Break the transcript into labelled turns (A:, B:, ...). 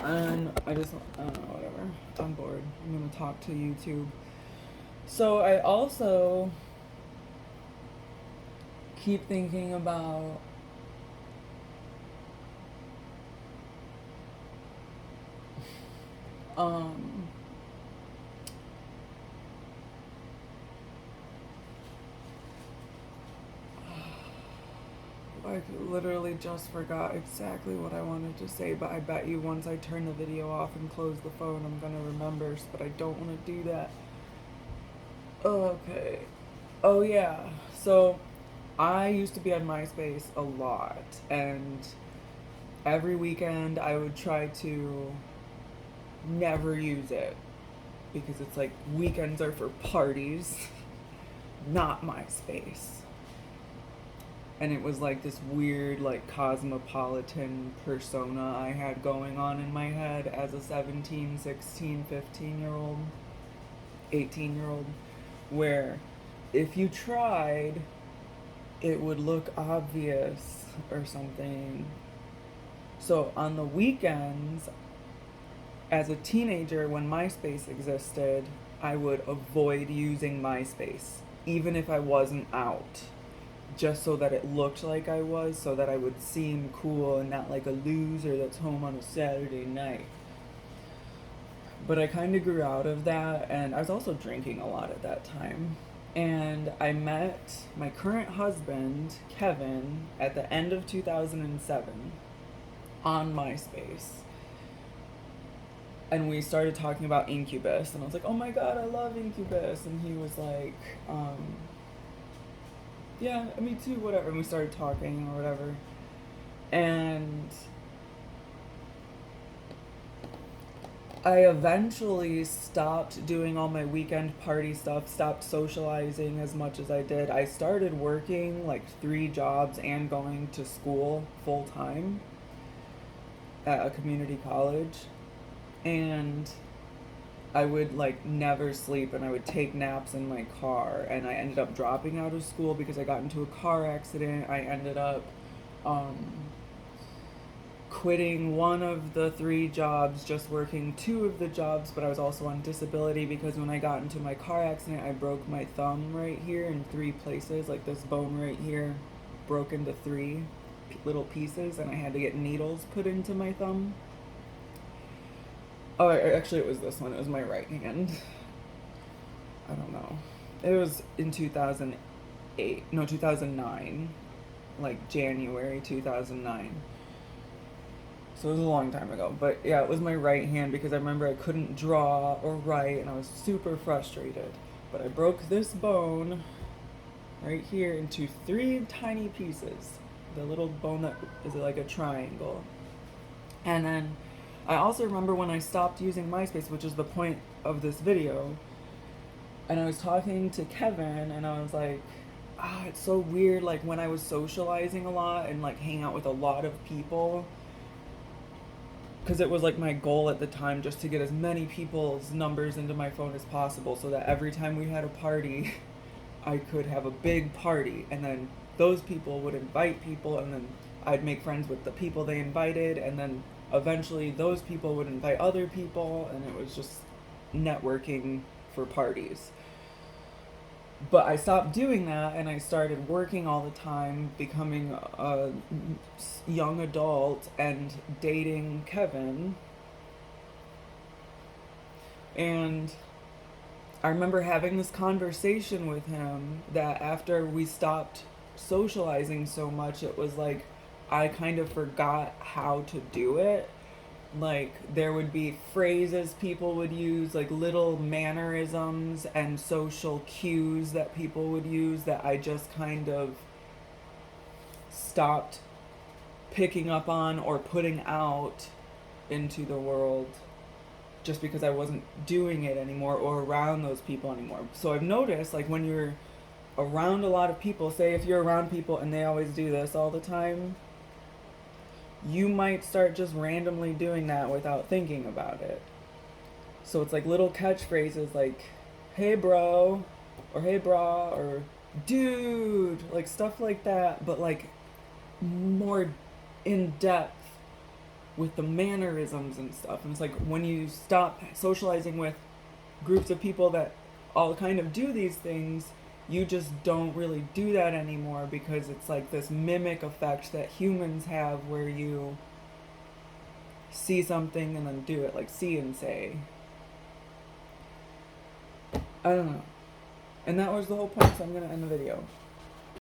A: And I don't know, whatever. I'm bored. I'm gonna talk to YouTube. So I also keep thinking about um I literally just forgot exactly what I wanted to say, but I bet you once I turn the video off and close the phone, I'm gonna remember, but I don't want to do that. Okay. Oh, yeah. So, I used to be on MySpace a lot, and every weekend I would try to never use it because it's like weekends are for parties, not MySpace. And it was like this weird, like, cosmopolitan persona I had going on in my head as a 17, 16, 15 year old, 18-year old, where if you tried, it would look obvious or something. So on the weekends, as a teenager, when MySpace existed, I would avoid using MySpace, even if I wasn't out, just so that it looked like I was, so that I would seem cool and not like a loser that's home on a Saturday night. But I kind of grew out of that, and I was also drinking a lot at that time. And I met my current husband, Kevin, at the end of 2007 on MySpace. And we started talking about Incubus, and I was like, oh my god, I love Incubus. And he was like, yeah, me too, whatever. And we started talking or whatever. And I eventually stopped doing all my weekend party stuff, stopped socializing as much as I did. I started working like 3 jobs and going to school full time at a community college. And I would like never sleep, and I would take naps in my car, and I ended up dropping out of school because I got into a car accident. I ended up um, quitting one of the 3 jobs, just working 2 of the jobs, but I was also on disability because when I got into my car accident, I broke my thumb right here in 3 places. Like this bone right here broke into 3 little pieces, and I had to get needles put into my thumb. Oh, actually, it was this one. It was my right hand. I don't know. It was in 2008. No, 2009. Like January 2009. So it was a long time ago. But yeah, it was my right hand because I remember I couldn't draw or write, and I was super frustrated. But I broke this bone right here into 3 tiny pieces. The little bone that is like a triangle. And then I also remember when I stopped using MySpace, which is the point of this video, and I was talking to Kevin, and I was like, it's so weird, like when I was socializing a lot and like hang out with a lot of people, because it was like my goal at the time just to get as many people's numbers into my phone as possible so that every time we had a party, I could have a big party, and then those people would invite people, and then I'd make friends with the people they invited, and then eventually those people would invite other people, and it was just networking for parties. But I stopped doing that, and I started working all the time, becoming a young adult and dating Kevin. And I remember having this conversation with him that after we stopped socializing so much, it was like I kind of forgot how to do it. Like there would be phrases people would use, like little mannerisms and social cues that people would use that I just kind of stopped picking up on or putting out into the world just because I wasn't doing it anymore or around those people anymore. So I've noticed, like, when you're around a lot of people, say if you're around people and they always do this all the time, you might start just randomly doing that without thinking about it. So it's like little catchphrases like, hey bro, or hey bra, or dude, like stuff like that, but like more in depth with the mannerisms and stuff. And it's like when you stop socializing with groups of people that all kind of do these things, you just don't really do that anymore, because it's like this mimic effect that humans have where you see something and then do it, like see and say. I don't know. And that was the whole point, so I'm gonna end the video.